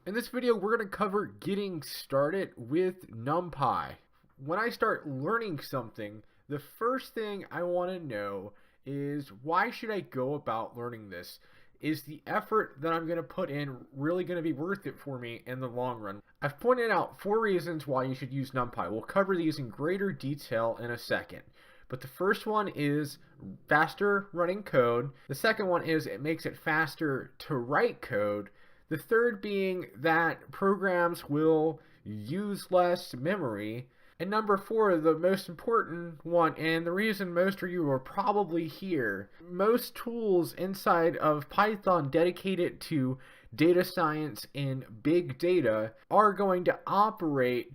In this video, we're going to cover getting started with NumPy. When I start learning something, the first thing I want to know is why should I go about learning this? Is the effort that I'm going to put in really going to be worth it for me in the long run? I've pointed out 4 reasons why you should use NumPy. We'll cover these in greater detail in a second. But the first one is faster running code. The second one is it makes it faster to write code. The third being that programs will use less memory. And number 4, the most important one, and the reason most of you are probably here, most tools inside of Python dedicated to data science and big data are going to operate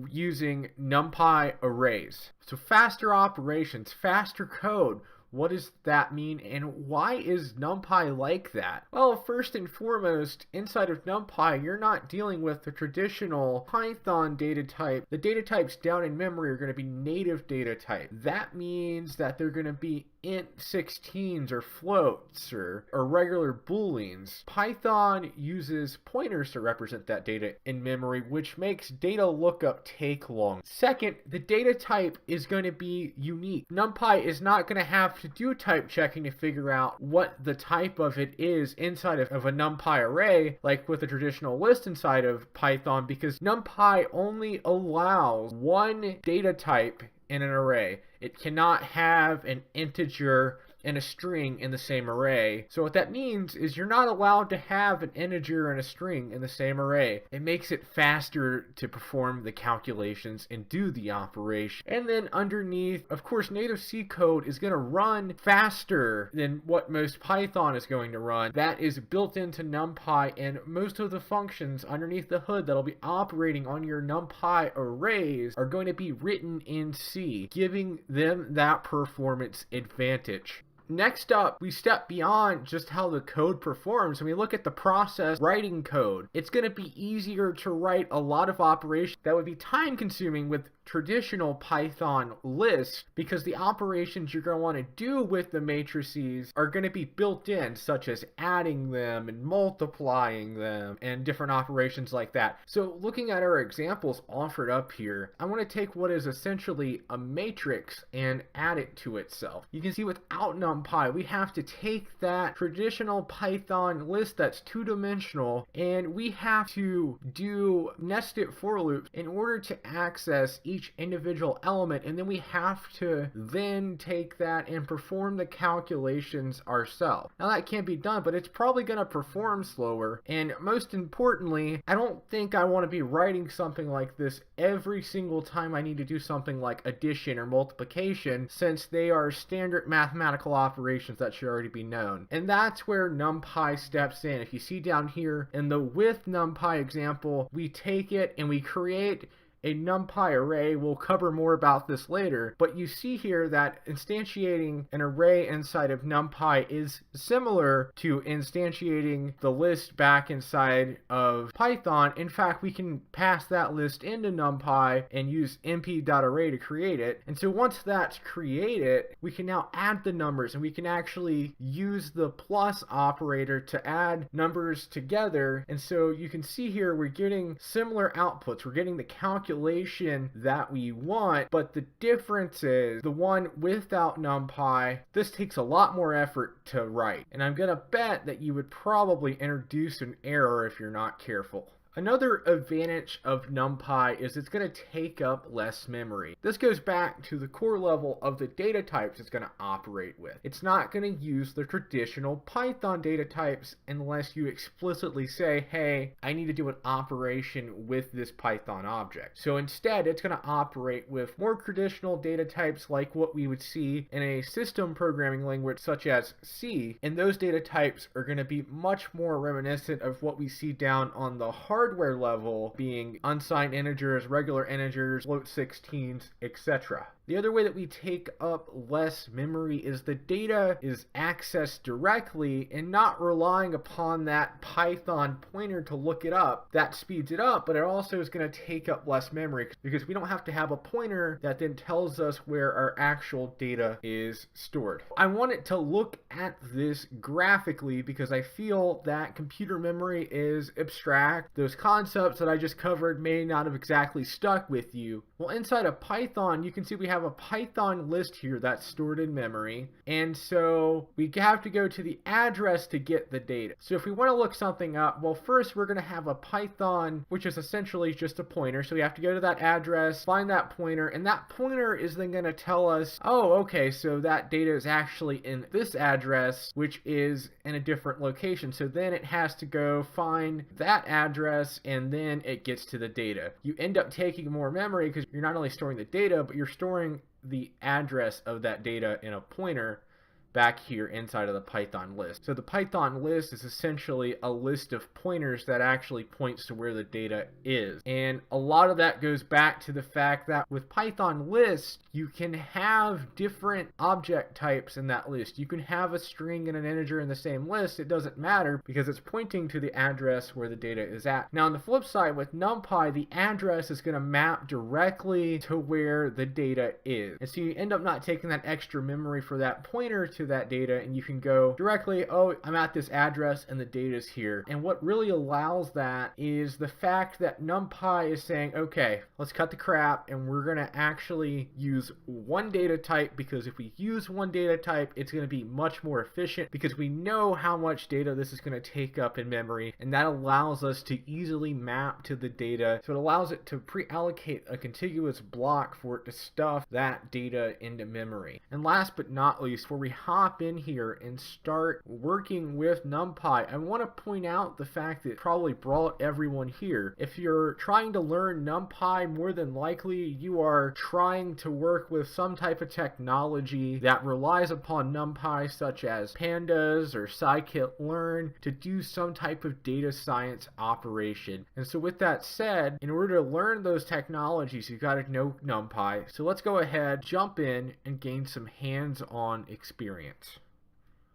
using NumPy arrays. So faster operations, faster code. What does that mean, and why is NumPy like that? Well, first and foremost, inside of NumPy, you're not dealing with the traditional Python data type. The data types down in memory are going to be native data type. That means that they're going to be int 16s or floats or regular booleans. Python uses pointers to represent that data in memory, which makes data lookup take long. Second, the data type is going to be unique. NumPy is not going to have to do type checking to figure out what the type of it is inside of a NumPy array, like with a traditional list inside of Python, because NumPy only allows one data type in an array. It cannot have an integer and a string in the same array. So what that means is you're not allowed to have an integer and a string in the same array. It makes it faster to perform the calculations and do the operation. And then underneath, of course, native C code is going to run faster than what most Python is going to run. That is built into NumPy, and most of the functions underneath the hood that'll be operating on your NumPy arrays are going to be written in C, giving them that performance advantage. Next up, we step beyond just how the code performs and we look at the process writing code. It's going to be easier to write a lot of operations that would be time consuming with traditional Python lists, because the operations you're going to want to do with the matrices are going to be built in, such as adding them and multiplying them and different operations like that. So looking at our examples offered up here, I want to take what is essentially a matrix and add it to itself. You can see without NumPy, we have to take that traditional Python list that's two-dimensional and we have to do nested for loops in order to access each individual element, and then we have to then take that and perform the calculations ourselves. Now that can be done, but it's probably going to perform slower, and most importantly, I don't think I want to be writing something like this every single time I need to do something like addition or multiplication, since they are standard mathematical operations that should already be known. And that's where NumPy steps in. If you see down here in the with NumPy example, we take it and we create a NumPy array. We'll cover more about this later, but you see here that instantiating an array inside of NumPy is similar to instantiating the list back inside of Python. In fact, we can pass that list into NumPy and use np.array to create it. And so once that's created, we can now add the numbers, and we can actually use the plus operator to add numbers together. And so you can see here we're getting similar outputs. We're getting the calculation that we want, but the difference is the one without NumPy, this takes a lot more effort to write, and I'm gonna bet that you would probably introduce an error if you're not careful. Another advantage of NumPy is it's going to take up less memory. This goes back to the core level of the data types it's going to operate with. It's not going to use the traditional Python data types unless you explicitly say, hey, I need to do an operation with this Python object. So instead, it's going to operate with more traditional data types like what we would see in a system programming language such as C, and those data types are going to be much more reminiscent of what we see down on the hardware level, being unsigned integers, regular integers, float 16s, etc. The other way that we take up less memory is the data is accessed directly and not relying upon that Python pointer to look it up. That speeds it up, but it also is going to take up less memory because we don't have to have a pointer that then tells us where our actual data is stored. I want it to look at this graphically because I feel that computer memory is abstract. Those concepts that I just covered may not have exactly stuck with you. Well, inside of Python, you can see we have a Python list here that's stored in memory, and so we have to go to the address to get the data. So if we want to look something up, well, first we're going to have a Python, which is essentially just a pointer. So we have to go to that address, find that pointer, and that pointer is then going to tell us, oh, okay, so that data is actually in this address, which is in a different location. So then it has to go find that address, and then it gets to the data. You end up taking more memory because you're not only storing the data, but you're storing the address of that data in a pointer back here inside of the Python list. So the Python list is essentially a list of pointers that actually points to where the data is. And a lot of that goes back to the fact that with Python lists, you can have different object types in that list. You can have a string and an integer in the same list. It doesn't matter because it's pointing to the address where the data is at. Now on the flip side with NumPy, the address is going to map directly to where the data is. And so you end up not taking that extra memory for that pointer to that data, and you can go directly, oh, I'm at this address and the data's here. And what really allows that is the fact that NumPy is saying, okay, let's cut the crap and we're going to actually use one data type, because if we use one data type, it's going to be much more efficient because we know how much data this is going to take up in memory, and that allows us to easily map to the data. So it allows it to pre-allocate a contiguous block for it to stuff that data into memory. And last but not least, before we hop in here and start working with NumPy, I want to point out the fact that it probably brought everyone here. If you're trying to learn NumPy, more than likely you are trying to work with some type of technology that relies upon NumPy, such as pandas or scikit-learn, to do some type of data science operation. And so with that said, in order to learn those technologies, you've got to know NumPy. So let's go ahead, jump in, and gain some hands-on experience.